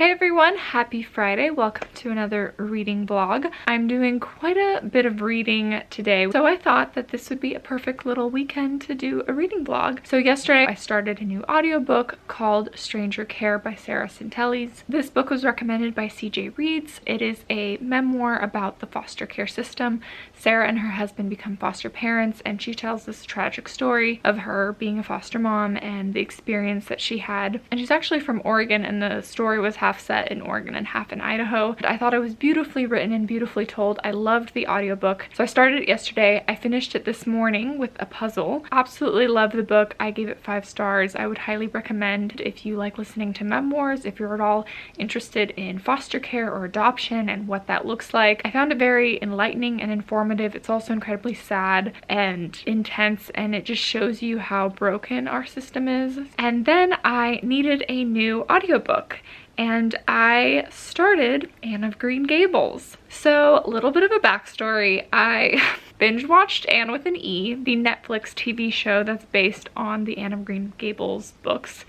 Hey everyone, happy Friday. Welcome to another reading vlog. I'm doing quite a bit of reading today, so I thought that this would be a perfect little weekend to do a reading vlog. So yesterday I started a new audiobook called Stranger Care by Sarah Sentilles. This book was recommended by CJ Reads. It is a memoir about the foster care system. Sarah and her husband become foster parents, and she tells this tragic story of her being a foster mom and the experience that she had. And she's actually from Oregon, and the story was half set in Oregon and half in Idaho. I thought it was beautifully written and beautifully told. I loved the audiobook. So I started it yesterday. I finished it this morning with a puzzle. Absolutely loved the book. I gave it 5 stars. I would highly recommend if you like listening to memoirs, if you're at all interested in foster care or adoption and what that looks like. I found it very enlightening and informative. It's also incredibly sad and intense, and it just shows you how broken our system is. And then I needed a new audiobook, and I started Anne of Green Gables. So a little bit of a backstory. I binge watched Anne with an E, the Netflix TV show that's based on the Anne of Green Gables books,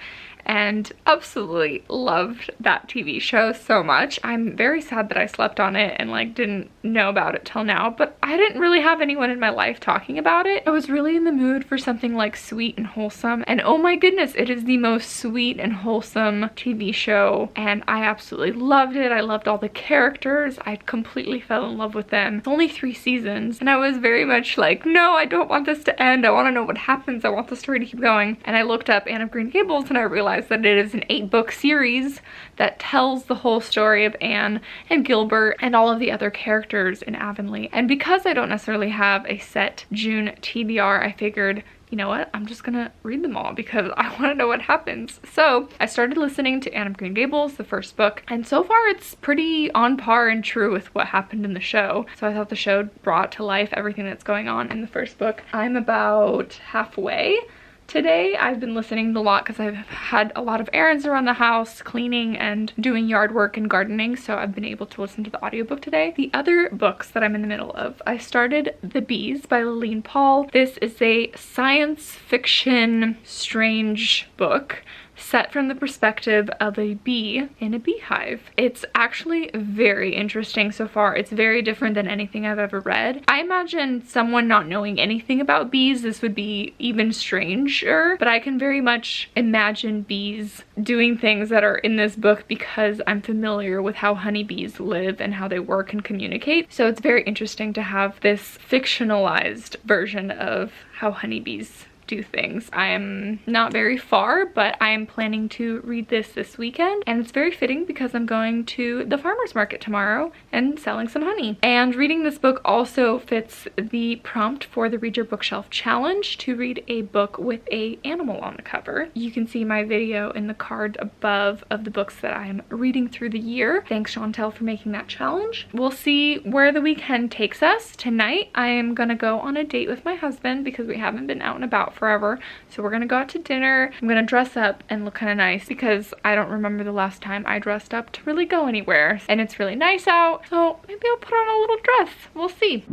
and absolutely loved that TV show so much. I'm very sad that I slept on it and didn't know about it till now, but I didn't really have anyone in my life talking about it. I was really in the mood for something sweet and wholesome, and oh my goodness, it is the most sweet and wholesome TV show, and I absolutely loved it. I loved all the characters. I completely fell in love with them. It's only 3 seasons, and I was very much no, I don't want this to end. I want to know what happens. I want the story to keep going. And I looked up Anne of Green Gables, and I realized that it is an 8-book series that tells the whole story of Anne and Gilbert and all of the other characters in Avonlea. And because I don't necessarily have a set June TBR, I figured, you know what, I'm just gonna read them all because I want to know what happens. So I started listening to Anne of Green Gables, the first book, and so far it's pretty on par and true with what happened in the show. So I thought the show brought to life everything that's going on in the first book. I'm about halfway. Today I've been listening a lot because I've had a lot of errands around the house, cleaning and doing yard work and gardening, so I've been able to listen to the audiobook today. The other books that I'm in the middle of, I started The Bees by Laline Paull. This is a science fiction strange book set from the perspective of a bee in a beehive. It's actually very interesting so far. It's very different than anything I've ever read. I imagine someone not knowing anything about bees, this would be even stranger, but I can very much imagine bees doing things that are in this book because I'm familiar with how honeybees live and how they work and communicate. So it's very interesting to have this fictionalized version of how honeybees do things. I'm not very far, but I'm planning to read this weekend, and it's very fitting because I'm going to the farmer's market tomorrow and selling some honey. And reading this book also fits the prompt for the Read Your Bookshelf challenge to read a book with a animal on the cover. You can see my video in the card above of the books that I'm reading through the year. Thanks, Chantel, for making that challenge. We'll see where the weekend takes us. Tonight I am gonna go on a date with my husband because we haven't been out and about forever, so we're gonna go out to dinner. I'm gonna dress up and look kind of nice because I don't remember the last time I dressed up to really go anywhere, and it's really nice out, so maybe I'll put on a little dress. We'll see.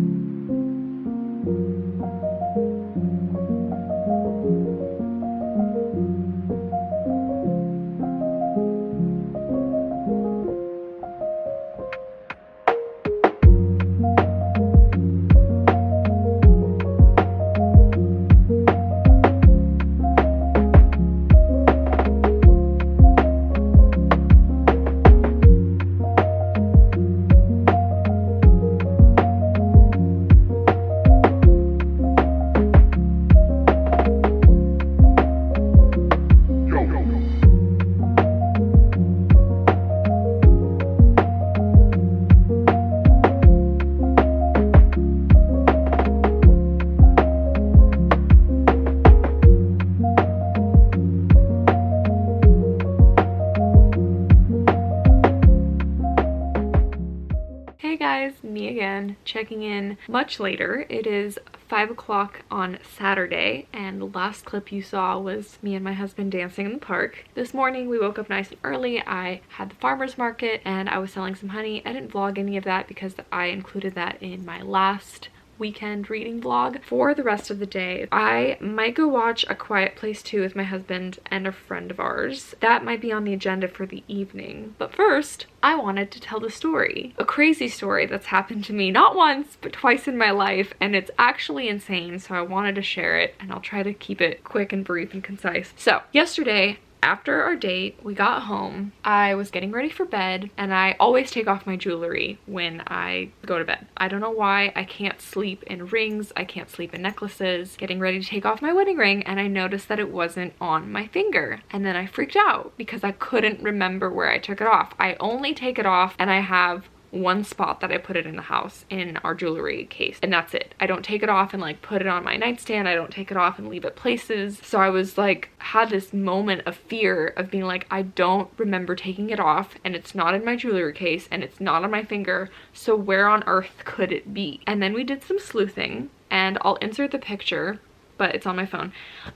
Me again, checking in much later. It is 5 o'clock on Saturday, and the last clip you saw was me and my husband dancing in the park. This morning we woke up nice and early. I had the farmer's market and I was selling some honey. I didn't vlog any of that because I included that in my last weekend reading vlog for the rest of the day. I might go watch A Quiet Place 2 with my husband and a friend of ours. That might be on the agenda for the evening. But first, I wanted to tell the story. A crazy story that's happened to me not once, but twice in my life, and it's actually insane, so I wanted to share it, and I'll try to keep it quick and brief and concise. So, yesterday, after our date, we got home. I was getting ready for bed, and I always take off my jewelry when I go to bed. I don't know why. I can't sleep in rings. I can't sleep in necklaces. Getting ready to take off my wedding ring, and I noticed that it wasn't on my finger. And then I freaked out because I couldn't remember where I took it off. I only take it off, and I have one spot that I put it in the house in our jewelry case, and that's it. I don't take it off and like put it on my nightstand. I don't take it off and leave it places. So I was like, had this moment of fear of being like, I don't remember taking it off, and it's not in my jewelry case, and it's not on my finger, so where on earth could it be? And then we did some sleuthing, and I'll insert the picture, but it's on my phone,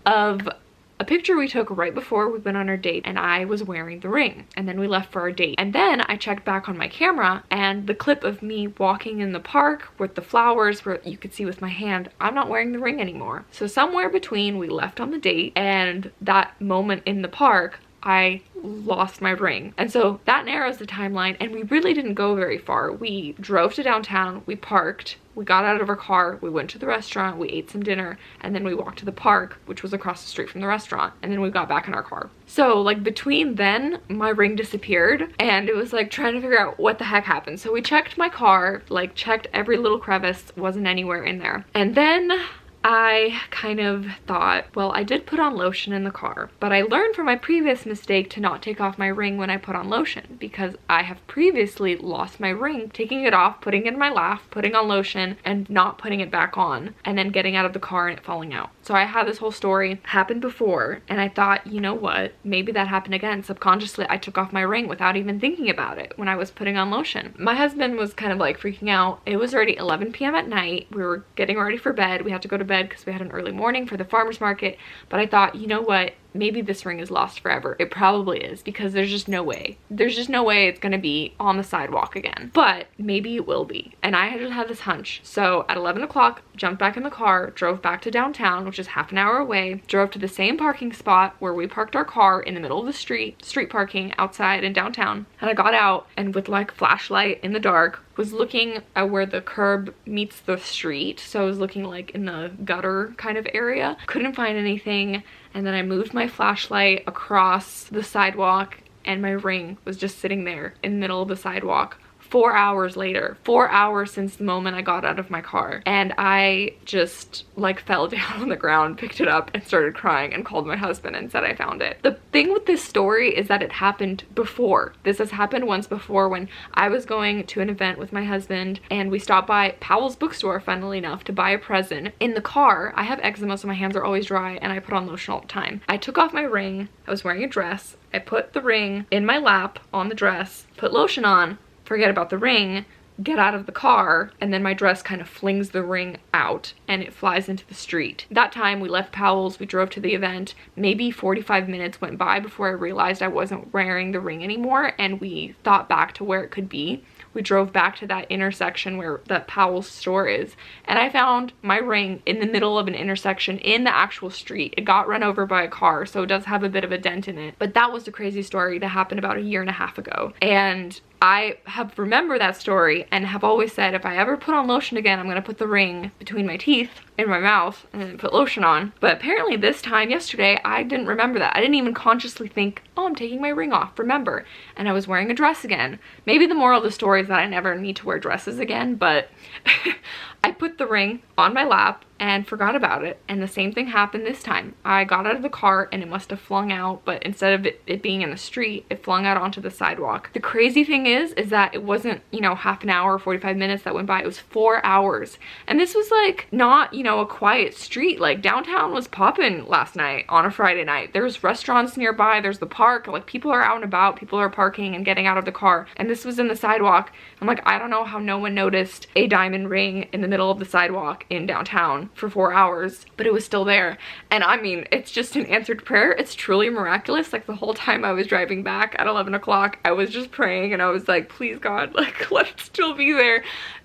of a picture we took right before we went on our date, and I was wearing the ring, and then we left for our date. And then I checked back on my camera, and the clip of me walking in the park with the flowers where you could see with my hand, I'm not wearing the ring anymore. So somewhere between we left on the date and that moment in the park, I lost my ring. And so that narrows the timeline, and we really didn't go very far. We drove to downtown, we parked, we got out of our car, we went to the restaurant, we ate some dinner, and then we walked to the park, which was across the street from the restaurant, and then we got back in our car. So like between then, my ring disappeared, and it was like trying to figure out what the heck happened. So we checked my car, like checked every little crevice, wasn't anywhere in there. And then I kind of thought, well, I did put on lotion in the car, but I learned from my previous mistake to not take off my ring when I put on lotion, because I have previously lost my ring taking it off, putting it in my lap, putting on lotion, and not putting it back on, and then getting out of the car and it falling out. So I had this whole story happen before, and I thought, you know what, maybe that happened again. Subconsciously, I took off my ring without even thinking about it when I was putting on lotion. My husband was kind of like freaking out. It was already 11 p.m. at night. We were getting ready for bed. We had to go to bed because we had an early morning for the farmer's market, but I thought, you know what, maybe this ring is lost forever. It probably is, because there's just no way. There's just no way it's gonna be on the sidewalk again, but maybe it will be. And I just had this hunch. So at 11 o'clock, jumped back in the car, drove back to downtown, which is half an hour away, drove to the same parking spot where we parked our car in the middle of the street parking outside in downtown. And I got out, and with like flashlight in the dark, was looking at where the curb meets the street. So I was looking like in the gutter kind of area. Couldn't find anything. And then I moved my flashlight across the sidewalk, and my ring was just sitting there in the middle of the sidewalk. 4 hours later, 4 hours since the moment I got out of my car, and I just like fell down on the ground, picked it up, and started crying, and called my husband and said I found it. The thing with this story is that it happened before. This has happened once before when I was going to an event with my husband, and we stopped by Paull's bookstore, funnily enough, to buy a present. In the car, I have eczema, so my hands are always dry, and I put on lotion all the time. I took off my ring. I was wearing a dress. I put the ring in my lap on the dress, put lotion on, forget about the ring, get out of the car, and then my dress kind of flings the ring out and it flies into the street. That time we left Paull's, we drove to the event. Maybe 45 minutes went by before I realized I wasn't wearing the ring anymore, and we thought back to where it could be. We drove back to that intersection where that Paull's store is, and I found my ring in the middle of an intersection in the actual street. It got run over by a car, so it does have a bit of a dent in it. But that was the crazy story that happened about 1.5 years ago. And I have remembered that story and have always said, if I ever put on lotion again, I'm gonna put the ring between my teeth in my mouth and then put lotion on. But apparently this time, yesterday, I didn't remember that. I didn't even consciously think, oh, I'm taking my ring off, remember. And I was wearing a dress again. Maybe the moral of the story is that I never need to wear dresses again, but I put the ring on my lap and forgot about it, and the same thing happened this time. I got out of the car and it must have flung out, but instead of it being in the street, it flung out onto the sidewalk. The crazy thing is that it wasn't, you know, half an hour or 45 minutes that went by. It was 4 hours. And this was like not, you know, a quiet street. Like downtown was popping last night on a Friday night. There's restaurants nearby, there's the park, like people are out and about, people are parking and getting out of the car, and this was in the sidewalk. I'm like, I don't know how no one noticed a diamond ring in the middle of the sidewalk in downtown for 4 hours, but it was still there. And I mean, it's just an answered prayer. It's truly miraculous. Like the whole time I was driving back at 11 o'clock, I was just praying and I was like, please God, like let it still be there.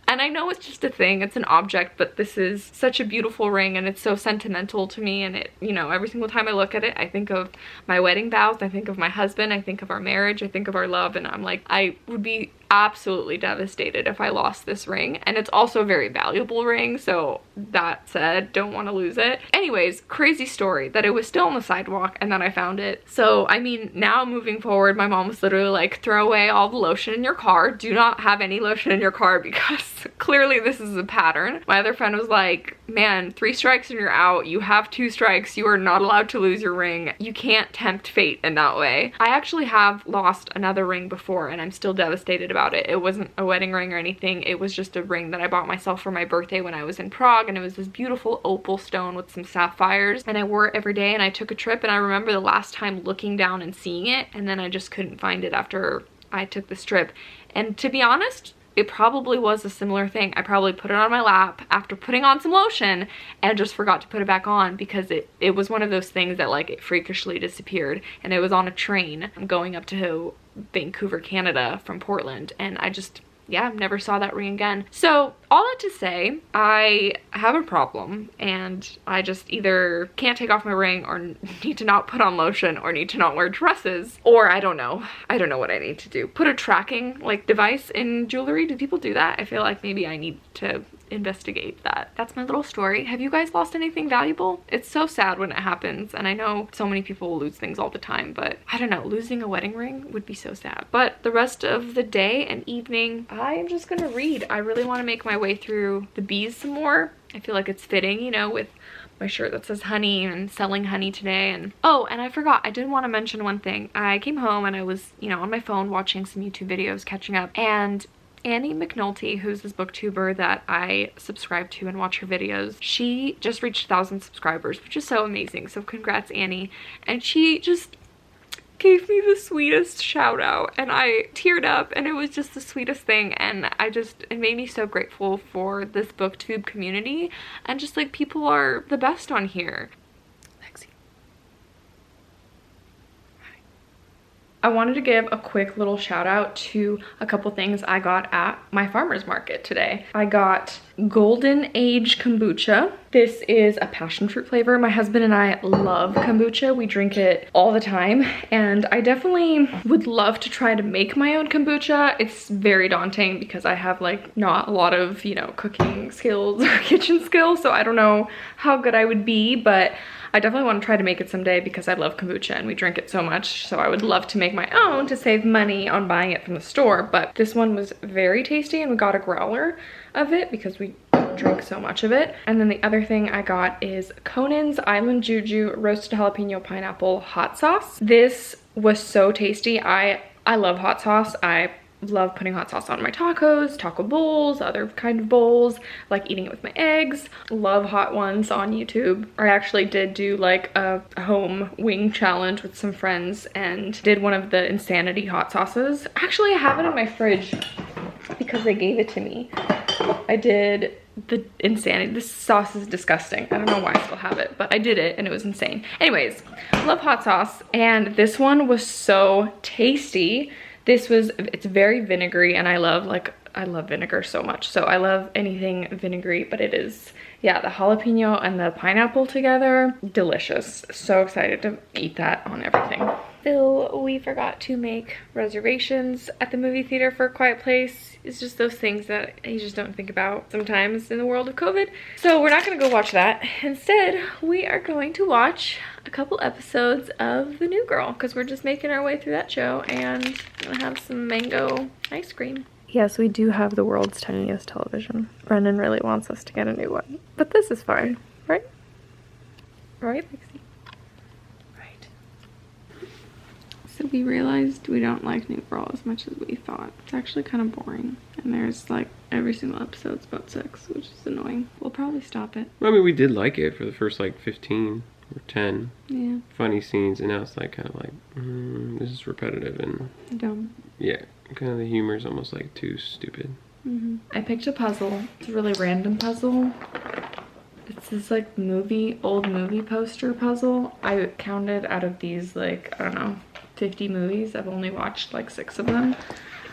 And I know it's just a thing, it's an object, but this is such a beautiful ring and it's so sentimental to me, and it, you know, every single time I look at it, I think of my wedding vows, I think of my husband, I think of our marriage, I think of our love, and I'm like, I would be absolutely devastated if I lost this ring. And it's also a very valuable ring, so that said, don't want to lose it. Anyways, crazy story that it was still on the sidewalk and then I found it. So I mean, now moving forward, my mom was literally like, throw away all the lotion in your car, do not have any lotion in your car, because clearly this is a pattern. My other friend was like, man, 3 strikes and you're out, you have 2 strikes, you are not allowed to lose your ring, you can't tempt fate in that way. I actually have lost another ring before and I'm still devastated about it. It wasn't a wedding ring or anything, it was just a ring that I bought myself for my birthday when I was in Prague, and it was this beautiful opal stone with some sapphires, and I wore it every day. And I took a trip and I remember the last time looking down and seeing it, and then I just couldn't find it after I took this trip. And to be honest, it probably was a similar thing. I probably put it on my lap after putting on some lotion and just forgot to put it back on, because it was one of those things that like it freakishly disappeared, and it was on a train going up to Vancouver, Canada from Portland, and I just, yeah, never saw that ring again. So all that to say, I have a problem and I just either can't take off my ring, or need to not put on lotion, or need to not wear dresses, or I don't know what I need to do. Put a tracking like device in jewelry. Do people do that? I feel like maybe I need to investigate that. That's my little story. Have you guys lost anything valuable? It's so sad when it happens, and I know so many people lose things all the time, but I don't know, losing a wedding ring would be so sad. But the rest of the day and evening, I'm just gonna read. I really want to make my way through the bees some more. I feel like it's fitting, you know, with my shirt that says honey and selling honey today. And oh, and I forgot, I did want to mention one thing. I came home and I was, you know, on my phone watching some YouTube videos, catching up, and Annie McNulty, who's this booktuber that I subscribe to and watch her videos, she just reached 1,000 subscribers, which is so amazing. So congrats, Annie. And she just gave me the sweetest shout out, and I teared up, and it was just the sweetest thing. And it made me so grateful for this booktube community, and just like, people are the best on here. I wanted to give a quick little shout out to a couple things I got at my farmer's market today. I got Golden Age kombucha. This is a passion fruit flavor. My husband and I love kombucha. We drink it all the time, and I definitely would love to try to make my own kombucha. It's very daunting because I have like not a lot of, you know, cooking skills or kitchen skills, so I don't know how good I would be, but I definitely want to try to make it someday because I love kombucha and we drink it so much. So I would love to make my own to save money on buying it from the store. But this one was very tasty, and we got a growler of it because we drink so much of it. And then the other thing I got is Conan's Island Juju Roasted Jalapeno Pineapple Hot Sauce. This was so tasty. I love hot sauce. I love putting hot sauce on my tacos, taco bowls, other kind of bowls, like eating it with my eggs. Love hot ones on YouTube. I actually did do like a home wing challenge with some friends and did one of the Insanity hot sauces. Actually, I have it in my fridge because they gave it to me. I did the Insanity. This sauce is disgusting. I don't know why I still have it, but I did it and it was insane. Anyways, love hot sauce, and this one was so tasty. It's very vinegary, and I love vinegar so much. So I love anything vinegary, but it is, yeah, the jalapeno and the pineapple together, delicious. So excited to eat that on everything. Still, we forgot to make reservations at the movie theater for A Quiet Place. It's just those things that you just don't think about sometimes in the world of COVID. So we're not gonna go watch that. Instead, we are going to watch a couple episodes of The New Girl, because we're just making our way through that show, and gonna have some mango ice cream. Yes, we do have the world's tiniest television. Brendan really wants us to get a new one, but this is fine, right? Right, Lexi? Right. So we realized we don't like New Girl as much as we thought. It's actually kind of boring, and there's like every single episode's about sex, which is annoying. We'll probably stop it. I mean, we did like it for the first like 15 or 10 funny scenes, and now it's like kind of like this is repetitive and dumb. Yeah, kind of the humor is almost like too stupid. I picked a puzzle. It's a really random puzzle. It's this like old movie poster puzzle. I counted out of these like, I don't know, 50 movies. I've only watched like 6 of them.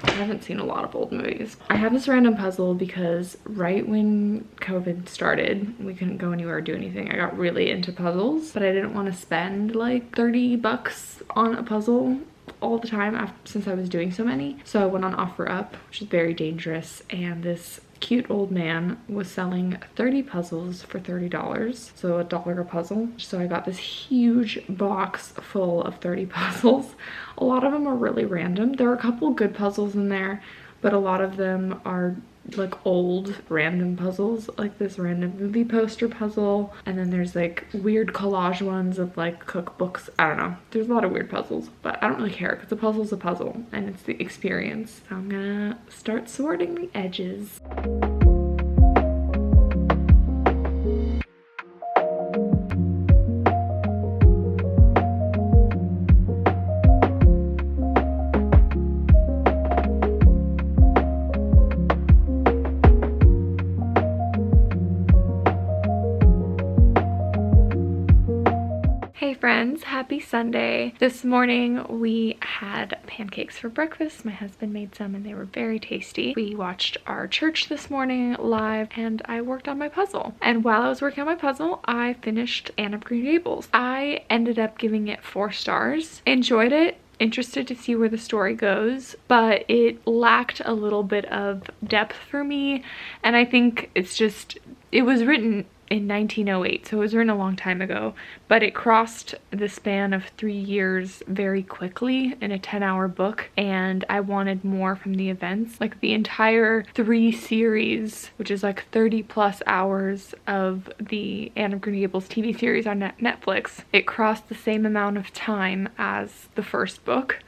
I haven't seen a lot of old movies. I have this random puzzle because right when COVID started, we couldn't go anywhere or do anything. I got really into puzzles, but I didn't want to spend like 30 bucks on a puzzle all the time since I was doing so many. So I went on OfferUp, which is very dangerous, and this cute old man was selling 30 puzzles for $30, so $1 a puzzle. So I got this huge box full of 30 puzzles. A lot of them are really random. There are a couple good puzzles in there, but a lot of them are like old random puzzles, like this random movie poster puzzle, and then there's like weird collage ones of like cookbooks. I don't know, there's a lot of weird puzzles, but I don't really care because a puzzle's a puzzle and it's the experience. So I'm gonna start sorting the edges. Hey friends, happy Sunday. This morning we had pancakes for breakfast. My husband made some and they were very tasty. We watched our church this morning live and I worked on my puzzle. And while I was working on my puzzle, I finished Anne of Green Gables. I ended up giving it 4 stars. Enjoyed it. Interested to see where the story goes, but it lacked a little bit of depth for me. And I think it was written in 1908, so it was written a long time ago, but it crossed the span of 3 years very quickly in a 10-hour book, and I wanted more from the events. Like the entire 3 series, which is like 30 plus hours of the Anne of Green Gables TV series on Netflix, it crossed the same amount of time as the first book.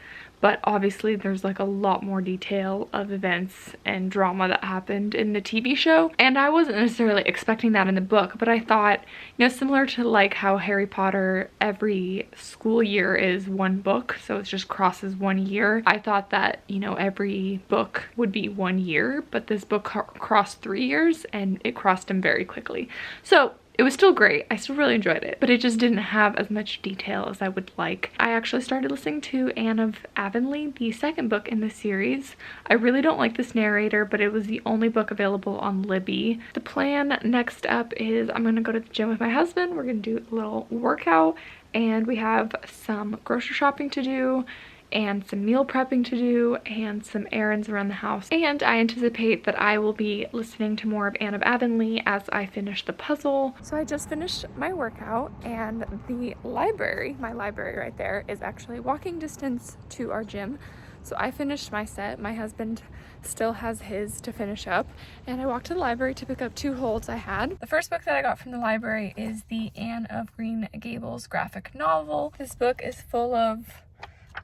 But obviously there's like a lot more detail of events and drama that happened in the TV show. And I wasn't necessarily expecting that in the book, but I thought, you know, similar to like how Harry Potter every school year is 1 book, so it just crosses 1 year. I thought that, you know, every book would be 1 year, but this book crossed 3 years and it crossed them very quickly. So it was still great. I still really enjoyed it, but it just didn't have as much detail as I would like. I actually started listening to Anne of Avonlea, the second book in the series. I really don't like this narrator, but it was the only book available on Libby. The plan next up is I'm gonna go to the gym with my husband. We're gonna do a little workout, and we have some grocery shopping to do and some meal prepping to do and some errands around the house. And I anticipate that I will be listening to more of Anne of Avonlea as I finish the puzzle. So I just finished my workout, and the library, my library right there, is actually walking distance to our gym. So I finished my set. My husband still has his to finish up, and I walked to the library to pick up 2 holds I had. The first book that I got from the library is the Anne of Green Gables graphic novel. This book is full of,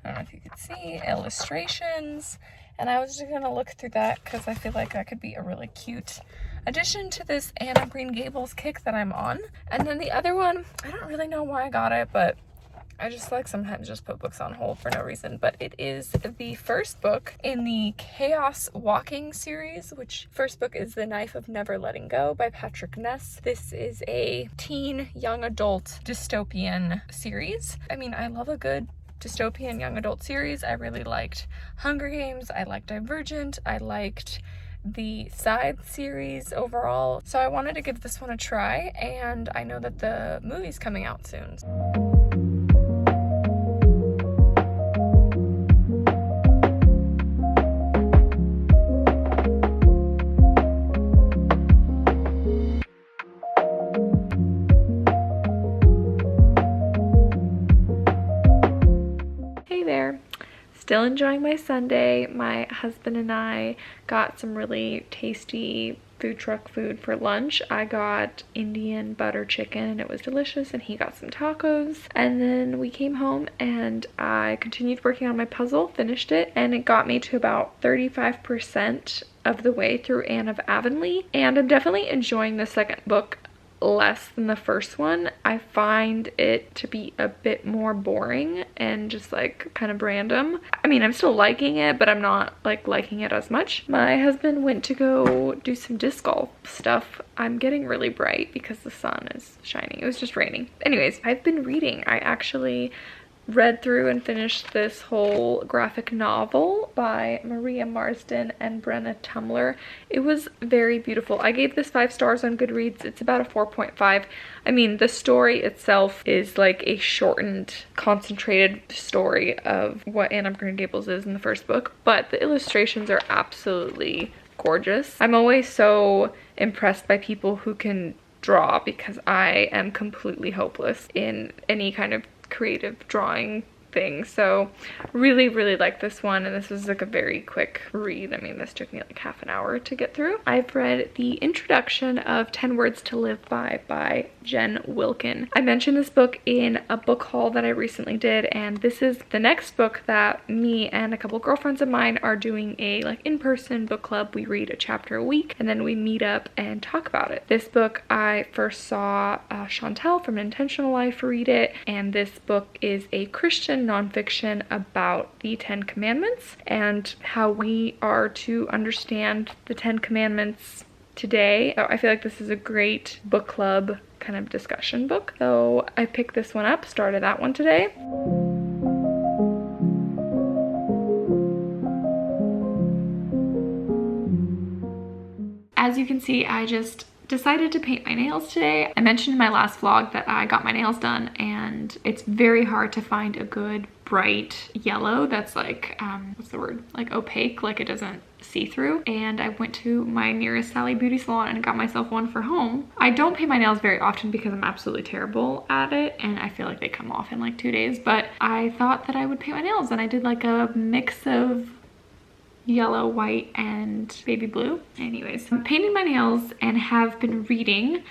I don't know if you can see, illustrations, and I was just gonna look through that because I feel like that could be a really cute addition to this Anne of Green Gables kick that I'm on. And then the other one, I don't really know why I got it, but I just like sometimes just put books on hold for no reason, but it is the first book in the Chaos Walking series, which first book is The Knife of Never Letting Go by Patrick Ness. This is a teen young adult dystopian series. I mean, I love a good dystopian young adult series. I really liked Hunger Games, I liked Divergent, I liked the Scythe series overall, so I wanted to give this one a try, and I know that the movie's coming out soon. Still enjoying my Sunday. My husband and I got some really tasty food truck food for lunch. I got Indian butter chicken and it was delicious, and he got some tacos. And then we came home and I continued working on my puzzle, finished it, and it got me to about 35% of the way through Anne of Avonlea. And I'm definitely enjoying the second book less than the first one. I find it to be a bit more boring and just like kind of random. I mean, I'm still liking it, but I'm not like liking it as much. My husband went to go do some disc golf stuff. I'm getting really bright because the sun is shining. It was just raining. Anyways, I've been reading. I actually read through and finished this whole graphic novel by Maria Marsden and Brenna Tumler. It was very beautiful. I gave this 5 stars on Goodreads. It's about a 4.5. I mean, the story itself is like a shortened, concentrated story of what Anne of Green Gables is in the first book, but the illustrations are absolutely gorgeous. I'm always so impressed by people who can draw because I am completely hopeless in any kind of creative drawing thing. So really like this one, and this was like a very quick read. I mean, this took me like half an hour to get through. I've read the introduction of 10 Words to Live by Jen Wilkin. I mentioned this book in a book haul that I recently did, and this is the next book that me and a couple girlfriends of mine are doing a like in-person book club. We read a chapter a week and then we meet up and talk about it. This book I first saw Chantel from Intentional Life read it, and this book is a Christian nonfiction about the 10 Commandments and how we are to understand the 10 Commandments today. So I feel like this is a great book club kind of discussion book. So I picked this one up, started that one today. As you can see, I just decided to paint my nails today. I mentioned in my last vlog that I got my nails done, and it's very hard to find a good bright yellow that's like what's the word, like opaque, like it doesn't see through. And I went to my nearest Sally beauty salon and got myself one for home. I don't paint my nails very often because I'm absolutely terrible at it and I feel like they come off in like 2 days, but I thought that I would paint my nails, and I did like a mix of yellow, white, and baby blue. Anyways, I'm painting my nails and have been reading,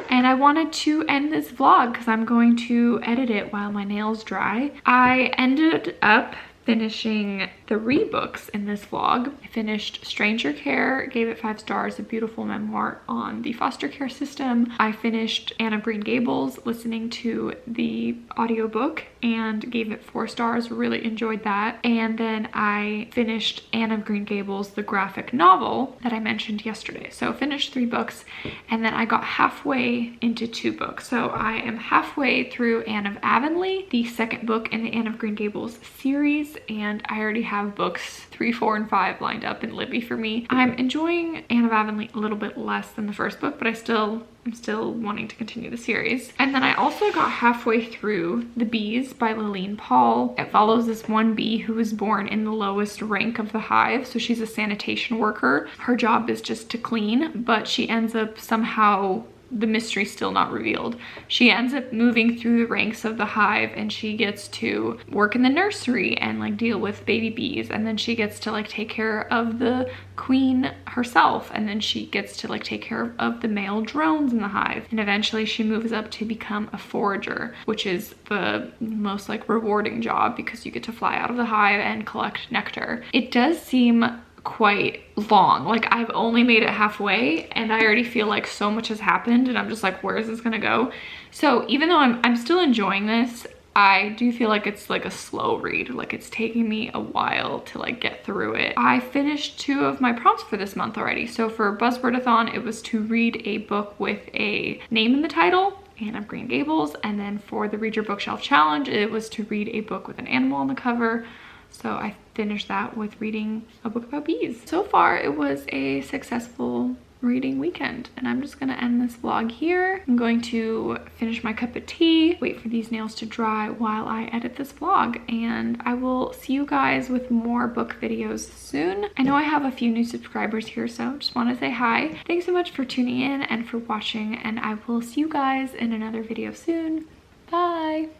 and I wanted to end this vlog because I'm going to edit it while my nails dry. I ended up finishing 3 books in this vlog. I finished Stranger Care, gave it 5 stars, a beautiful memoir on the foster care system. I finished Anne of Green Gables, listening to the audiobook, and gave it 4 stars, really enjoyed that. And then I finished Anne of Green Gables, the graphic novel that I mentioned yesterday. So finished 3 books, and then I got halfway into 2 books. So I am halfway through Anne of Avonlea, the 2nd book in the Anne of Green Gables series, and I already have books 3, 4, and 5 lined up in Libby for me. I'm enjoying Anne of Avonlea a little bit less than the first book, but I'm still wanting to continue the series. And then I also got halfway through The Bees by Laline Paull. It follows this one bee who was born in the lowest rank of the hive. So she's a sanitation worker. Her job is just to clean, but she ends up somehow, the mystery's still not revealed, she ends up moving through the ranks of the hive, and she gets to work in the nursery and like deal with baby bees, and then she gets to like take care of the queen herself, and then she gets to like take care of the male drones in the hive, and eventually she moves up to become a forager, which is the most like rewarding job because you get to fly out of the hive and collect nectar. It does seem quite long. Like, I've only made it halfway and I already feel like so much has happened, and I'm just like, where is this gonna go? So even though I'm still enjoying this, I do feel like it's like a slow read. Like, it's taking me a while to like get through it. I finished 2 of my prompts for this month already. So for Buzzwordathon, it was to read a book with a name in the title, Anne of Green Gables, and then for the Read Your Bookshelf Challenge, it was to read a book with an animal on the cover. So I finished that with reading a book about bees. So far, it was a successful reading weekend, and I'm just gonna end this vlog here. I'm going to finish my cup of tea, wait for these nails to dry while I edit this vlog, and I will see you guys with more book videos soon. I know I have a few new subscribers here, so just want to say hi. Thanks so much for tuning in and for watching, and I will see you guys in another video soon. Bye!